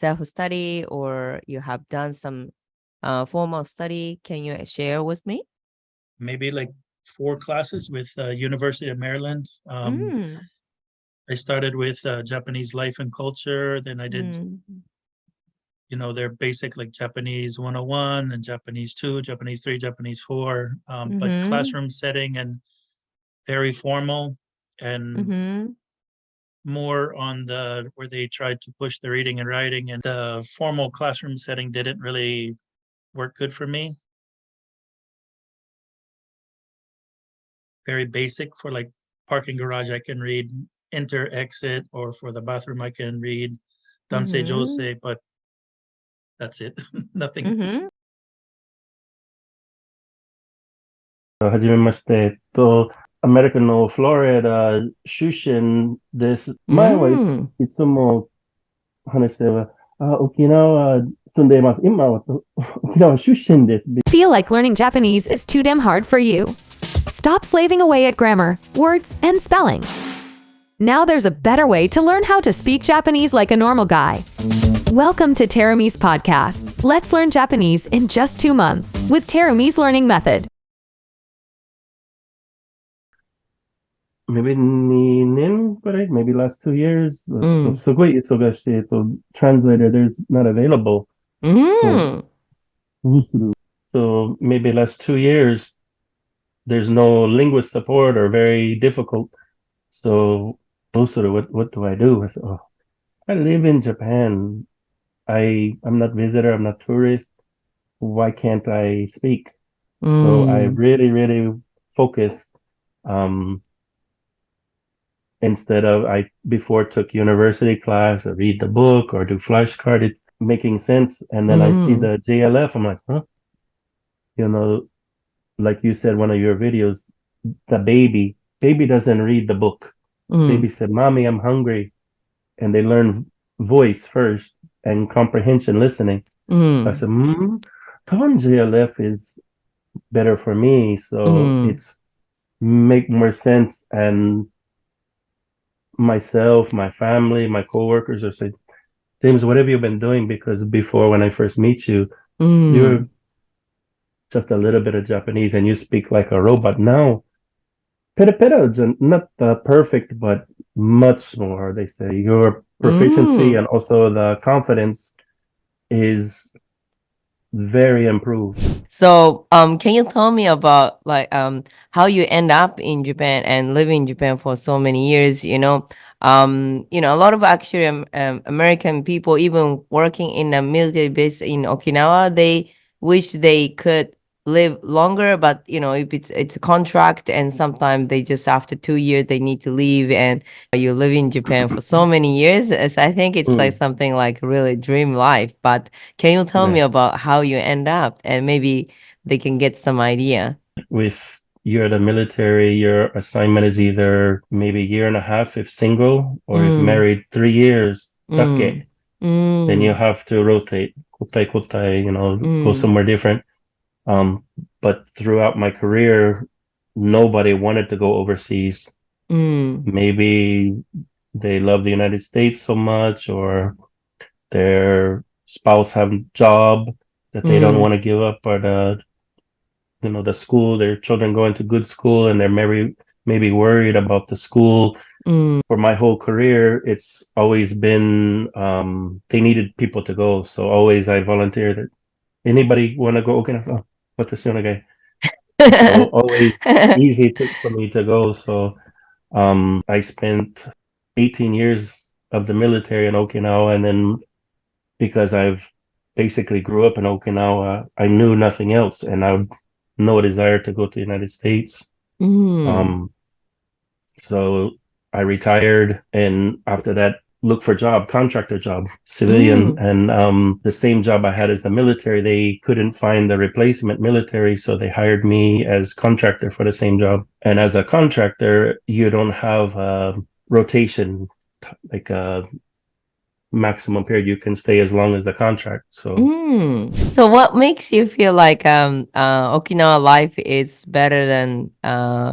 self-study or you have done some formal study? Can you share with me? Maybe like 4 classes with University of Maryland. Mm. I started with Japanese life and culture. Then I did, Mm. their basic like Japanese 101 and Japanese 2, Japanese 3, Japanese 4, but Mm-hmm. classroom setting and very formal and Mm-hmm. more on the where they tried to push the reading and writing, and the formal classroom setting didn't really work good for me. Very basic for like parking garage, I can read enter, exit, or for the bathroom, I can read danse Mm-hmm. jose, but that's it. Nothing else. Mm-hmm. はじめまして。アメリカのフロリダ出身です。前はいMm. いつも話しては、沖縄住んでいます。今は沖縄出身です。Feel like learning Japanese is too damn hard for you? Stop slaving away at grammar, words, and spelling. Now there's a better way to learn how to speak Japanese like a normal guy. Welcome to Terumi's podcast. Let's learn Japanese in just 2 months with Terumi's learning method. Maybe 2年くらい, maybe last 2 years. すごい忙しいと、translator there's not available. Mm. So maybe last 2 years, there's no linguist support or very difficult. So, what do I do? I said, I live in Japan. I'm not visitor, I'm not tourist. Why can't I speak? So I really, really focused. Instead of I before took university class or read the book or do flashcard, it making sense. And then I see the JLF, I'm like, you know, like you said, one of your videos, the baby doesn't read the book. Baby said, Mommy, I'm hungry. And they learn voice first and comprehension listening. So I said, Tone JLF is better for me. So it's make more sense. And myself, my family, my coworkers are saying, James, what have you been doing? Because before when I first meet you, you're just a little bit of Japanese and you speak like a robot. Now, pera, not perfect, but much more, they say. Your proficiency and also the confidence is very improved. So, can you tell me about like how you end up in Japan and living in Japan for so many years? A lot of actually American people, even working in a military base in Okinawa, they wish they could live longer, but if it's a contract, and sometimes they just after 2 years they need to leave, and you live in Japan for so many years. So I think it's like something like really dream life. But can you tell me about how you end up, and maybe they can get some idea? With you're the military, your assignment is either maybe a year and a half if single, or if married 3 years, dake. Then you have to rotate, kotai, go somewhere different. But throughout my career, nobody wanted to go overseas. Maybe they love the United States so much, or their spouse have a job that they don't want to give up, or the school, their children go into good school and they're maybe worried about the school. For my whole career, it's always been, they needed people to go. So always I volunteered. Anybody want to go? Okay, what the soon guy. So always easy for me to go. So I spent 18 years of the military in Okinawa, and then because I've basically grew up in Okinawa, I knew nothing else, and I had no desire to go to the United States. So I retired, and after that, look for contractor job, civilian, and the same job I had as the military, they couldn't find the replacement military, so they hired me as contractor for the same job. And as a contractor, you don't have a rotation, like maximum period. You can stay as long as the contract. So So what makes you feel like Okinawa life is better than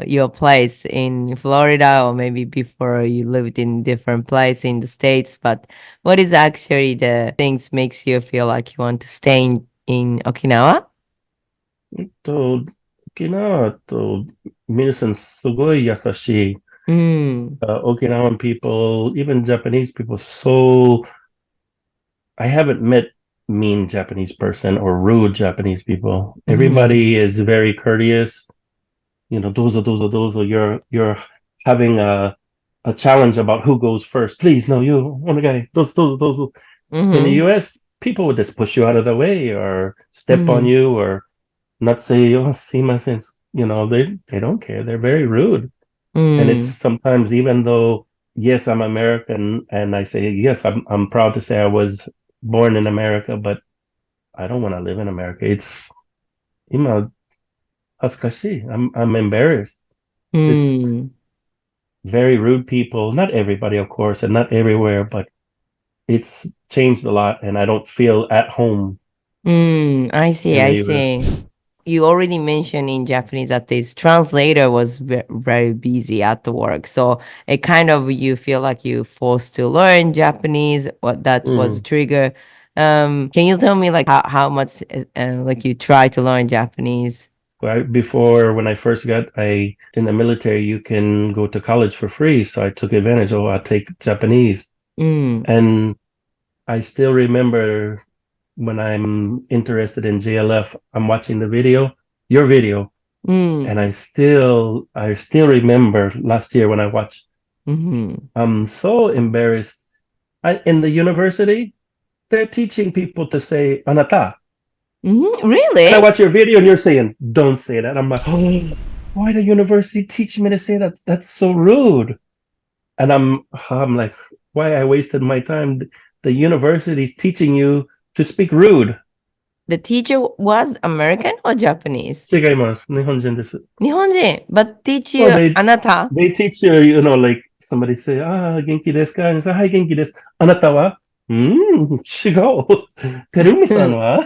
your place in Florida, or maybe before you lived in different place in the States? But what is actually the things makes you feel like you want to stay in Okinawa? と、沖縄と皆さんすごい優しい。Mm. Okinawan people, even Japanese people, so I haven't met mean Japanese person or rude Japanese people. Mm-hmm. Everybody is very courteous. You know, those are you're having a challenge about who goes first. Please, no, you, one guy, those. In the Mm-hmm. US, people would just push you out of the way or step on Mm. you or not say, oh, see my sense. You know, they don't care. They're very rude. And it's Mm. sometimes even though, yes, I'm American and I say, yes, I'm proud to say I was born in America, but I don't want to live in America. It's, you know, hazukashi. I'm embarrassed. It's Mm. very rude people. Not everybody, of course, and not everywhere, but it's changed a lot and I don't feel at home I see, in I the US. see. You already mentioned in Japanese that this translator was very busy at the work. So it kind of you feel like you forced to learn Japanese. What that was a Mm. trigger. Can you tell me like how much like you try to learn Japanese? Before, when I first got I in the military, you can go to college for free. So I took advantage. Oh, I take Japanese. Mm, And I still remember when I'm interested in JLF, I'm watching the video, your video, mm, and I still remember last year when I watched. mm-hmm, I'm so embarrassed. In the university, they're teaching people to say anata. mm-hmm. And I Really? watch your video and you're saying, don't say that. I'm like, oh, why the university teach me to say that? That's so rude. And I'm like, why I wasted my time? The university's teaching you to speak rude. The teacher was American or Japanese? 違います。日本人です。Nihonjin, but teach Well, you anata. they teach you, like somebody say, ah, genki desu ka? And you say, hi, genki desu. あなたは違う。てるみさんは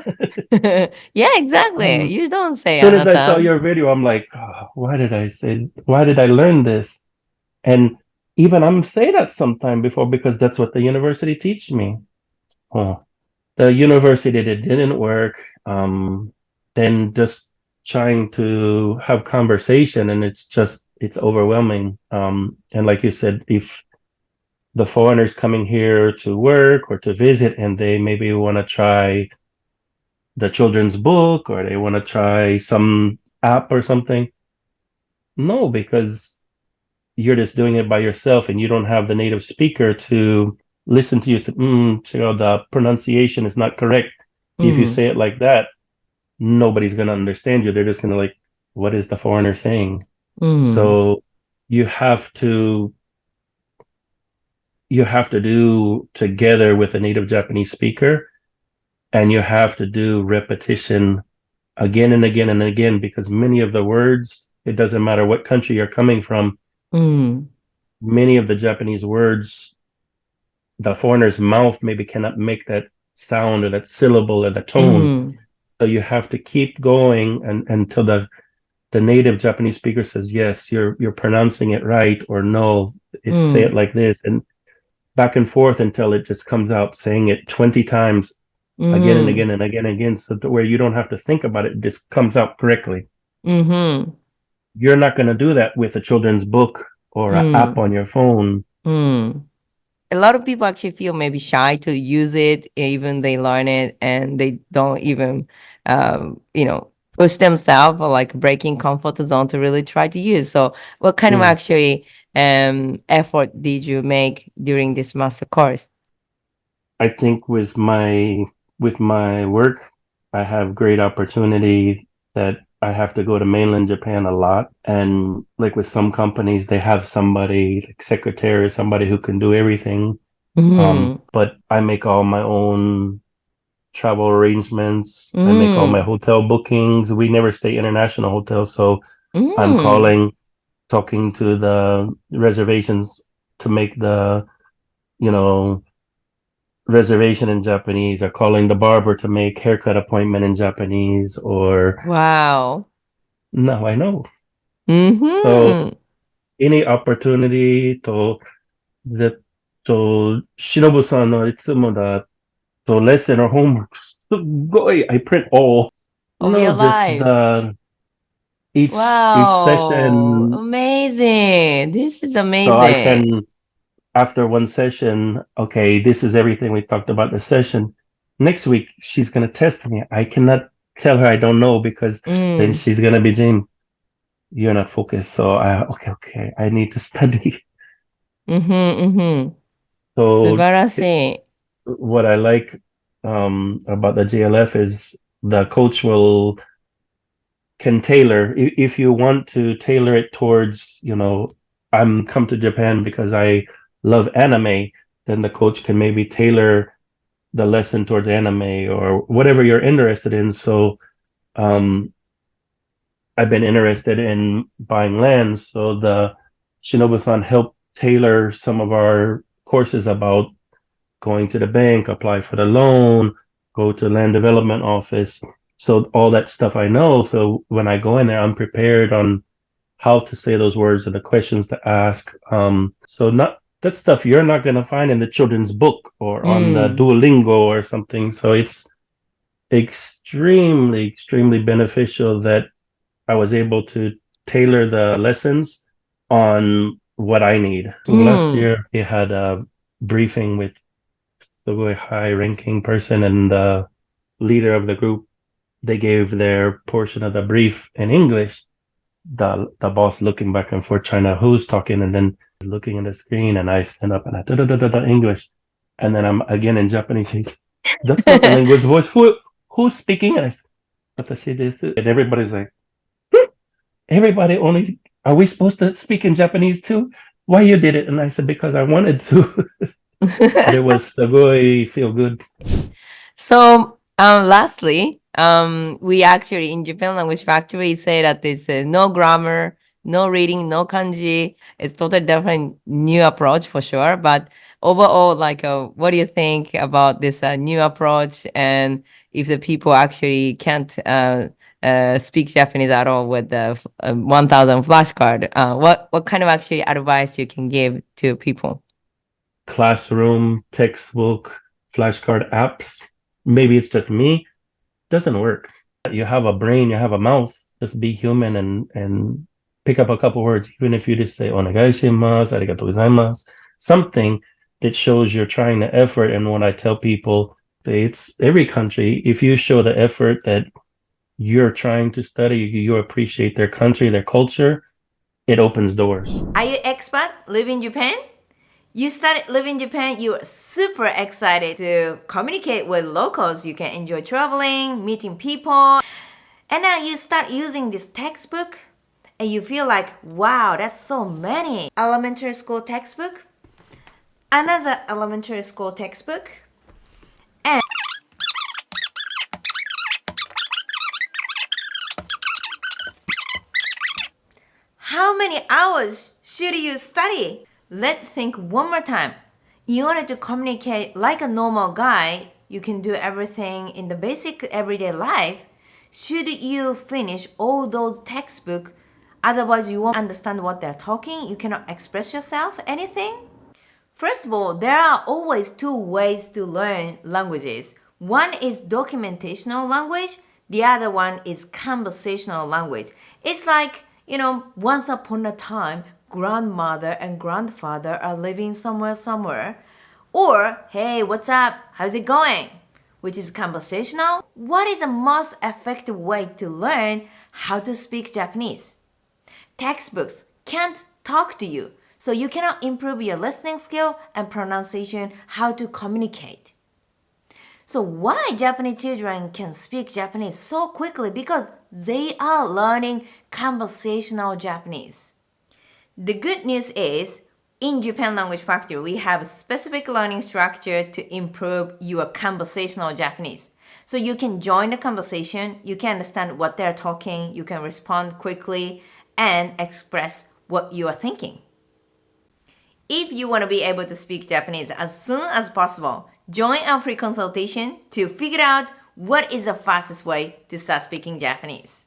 Yeah, exactly. As You don't say soon as I saw anata. your video, I'm like, oh, why did I learn this? And even I'm say that sometime before because that's what the university teach me. Oh, the university that didn't work. Then just trying to have conversation, and it's overwhelming. And like you said, if the foreigners coming here to work or to visit, and they maybe want to try the children's book or they want to try some app or something, no, because you're just doing it by yourself and you don't have the native speaker to listen to you say, the pronunciation is not correct. If you Mm, say it like that, nobody's going to understand you. They're just going to like, what is the foreigner saying? mm, So you have to do together with a native Japanese speaker, and you have to do repetition again and again and again because many of the words, it doesn't matter what country you're coming from, mm, many of the Japanese words, the foreigner's mouth maybe cannot make that sound or that syllable or the tone. mm, So you have to keep going until the native Japanese speaker says, yes, you're pronouncing it right, or no, it's say it mm, like this, and back and forth until it just comes out saying it 20 times again and mm, again and again and again, so that where you don't have to think about it, it just comes out correctly. mm-hmm, You're not going to do that with a children's book or an app mm, on your phone. mm. A lot of people actually feel maybe shy to use it, even they learn it and they don't even, push themselves or like breaking comfort zone to really try to use. So, what kind of Mm. actually effort did you make during this master course? I think with my work, I have great opportunity that I have to go to mainland Japan a lot. And like with some companies, they have somebody like secretary, somebody who can do everything. Mm, But I make all my own travel arrangements. I make all my mm, hotel bookings. We never stay international hotels, so I'm mm, calling, talking to the reservations to make the, you know, reservation in Japanese, or calling the barber to make haircut appointment in Japanese, or Wow. now I know. So Mm-hmm. any opportunity to Shinobu-san no itsumo da to lesson or homework, sugoi, I print all. Of your No, just life. the each Wow. session, Amazing. This is so I amazing. can after one session, okay, this is everything we talked about the session. Next week she's gonna test me. I cannot tell her I don't know, because then Mm. she's gonna be Jane, you're not focused. So okay, I need to study. Mm-hmm. Mm-hmm. So Subarashi. what I like about the JLF is the coach will can tailor, if you want to tailor it towards, I'm come to Japan because I love anime, then the coach can maybe tailor the lesson towards anime or whatever you're interested in. So um I've been interested in buying land, so the Shinobu-san helped tailor some of our courses about going to the bank, apply for the loan, go to land development office. So all that stuff I know. So when I go in there, I'm prepared on how to say those words and the questions to ask. So not that stuff you're not gonna find in the children's book or on the Mm. Duolingo or something. So it's extremely, extremely beneficial that I was able to tailor the lessons on what I need. So last Mm. year we had a briefing with the very high ranking person and the leader of the group. They gave their portion of the brief in English. The boss looking back and forth, trying to who's talking, and then looking at the screen, and I stand up and I da English, and then I'm again in Japanese. That's not the language voice. Who's speaking? And I said, "Watashi desu." And everybody's like, everybody only. Are we supposed to speak in Japanese too? Why you did it? And I said, because I wanted to. But it was very feel good. So, lastly, we actually in Japan Language Factory say that it's no grammar, no reading, no kanji. It's totally different new approach for sure. But overall, like, what do you think about this new approach? And if the people actually can't speak Japanese at all with the 1,000 flashcard, what kind of actually advice you can give to people? Classroom, textbook, flashcard apps. Maybe it's just me. Doesn't work. You have a brain, you have a mouth. Just be human and pick up a couple words, even if you just say onegaishimasu, arigatou gozaimasu, something that shows you're trying the effort. And when I tell people, it's every country, if you show the effort that you're trying to study, you appreciate their country, their culture, it opens doors. Are you expat? Live in Japan? You started living in Japan, you're super excited to communicate with locals. You can enjoy traveling, meeting people. And now you start using this textbook and you feel like, wow, that's so many. Elementary school textbook, another elementary school textbook, and how many hours should you study? Let's think one more time. In order to communicate like a normal guy, you can do everything in the basic everyday life. Should you finish all those textbooks? Otherwise, you won't understand what they're talking. You cannot express yourself, anything. First of all, there are always two ways to learn languages. One is documentational language, the other one is conversational language. It's like, once upon a time, grandmother and grandfather are living somewhere. Or, hey, what's up? How's it going? Which is conversational. What is the most effective way to learn how to speak Japanese? Textbooks can't talk to you, so you cannot improve your listening skill and pronunciation, how to communicate. So why Japanese children can speak Japanese so quickly? Because they are learning conversational Japanese. The good news is, in Japan Language Factory, we have a specific learning structure to improve your conversational Japanese. So you can join the conversation, you can understand what they're talking, you can respond quickly, and express what you are thinking. If you want to be able to speak Japanese as soon as possible, join our free consultation to figure out what is the fastest way to start speaking Japanese.